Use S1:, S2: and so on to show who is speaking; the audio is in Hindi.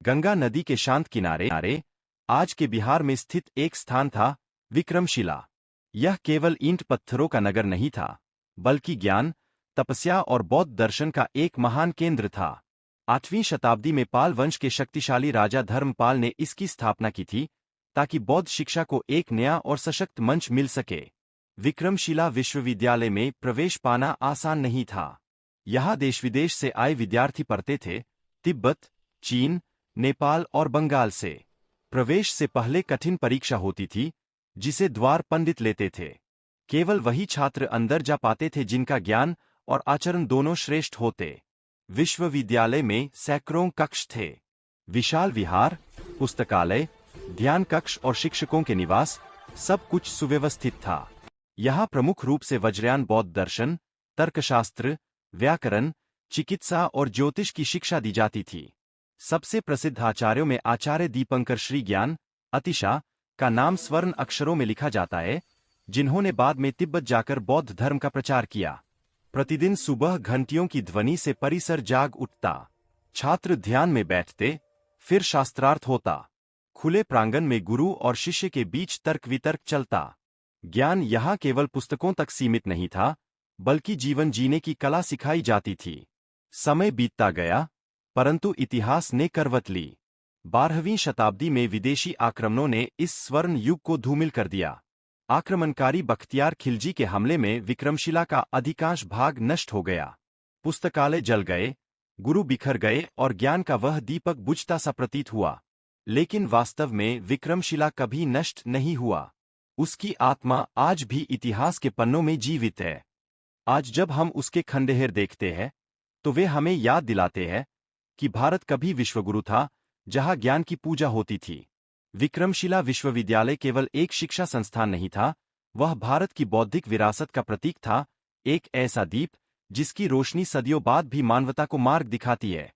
S1: गंगा नदी के शांत किनारे आज के बिहार में स्थित एक स्थान था, विक्रमशिला। यह केवल ईंट पत्थरों का नगर नहीं था, बल्कि ज्ञान, तपस्या और बौद्ध दर्शन का एक महान केंद्र था। 8वीं शताब्दी में पाल वंश के शक्तिशाली राजा धर्मपाल ने इसकी स्थापना की थी, ताकि बौद्ध शिक्षा को एक नया और सशक्त मंच मिल सके। विक्रमशिला विश्वविद्यालय में प्रवेश पाना आसान नहीं था। यहाँ देश विदेश से आए विद्यार्थी पढ़ते थे, तिब्बत, चीन, नेपाल और बंगाल से। प्रवेश से पहले कठिन परीक्षा होती थी, जिसे द्वार पंडित लेते थे। केवल वही छात्र अंदर जा पाते थे जिनका ज्ञान और आचरण दोनों श्रेष्ठ होते। विश्वविद्यालय में सैकड़ों कक्ष थे। विशाल विहार, पुस्तकालय, ध्यान कक्ष और शिक्षकों के निवास, सब कुछ सुव्यवस्थित था। यहाँ प्रमुख रूप से वज्रयान बौद्ध दर्शन, तर्कशास्त्र, व्याकरण, चिकित्सा और ज्योतिष की शिक्षा दी जाती थी। सबसे प्रसिद्ध आचार्यों में आचार्य दीपंकर श्री ज्ञान अतिशा का नाम स्वर्ण अक्षरों में लिखा जाता है, जिन्होंने बाद में तिब्बत जाकर बौद्ध धर्म का प्रचार किया। प्रतिदिन सुबह घंटियों की ध्वनि से परिसर जाग उठता। छात्र ध्यान में बैठते, फिर शास्त्रार्थ होता। खुले प्रांगण में गुरु और शिष्य के बीच तर्क वितर्क चलता। ज्ञान यहाँ केवल पुस्तकों तक सीमित नहीं था, बल्कि जीवन जीने की कला सिखाई जाती थी। समय बीतता गया, परंतु इतिहास ने करवट ली। 12वीं शताब्दी में विदेशी आक्रमणों ने इस स्वर्ण युग को धूमिल कर दिया। आक्रमणकारी बख्तियार खिलजी के हमले में विक्रमशिला का अधिकांश भाग नष्ट हो गया। पुस्तकालय जल गए, गुरु बिखर गए और ज्ञान का वह दीपक बुझता सा प्रतीत हुआ। लेकिन वास्तव में विक्रमशिला कभी नष्ट नहीं हुआ। उसकी आत्मा आज भी इतिहास के पन्नों में जीवित है। आज जब हम उसके खंडहर देखते हैं, तो वे हमें याद दिलाते हैं कि भारत कभी विश्वगुरु था, जहां ज्ञान की पूजा होती थी। विक्रमशिला विश्वविद्यालय केवल एक शिक्षा संस्थान नहीं था, वह भारत की बौद्धिक विरासत का प्रतीक था, एक ऐसा दीप जिसकी रोशनी सदियों बाद भी मानवता को मार्ग दिखाती है।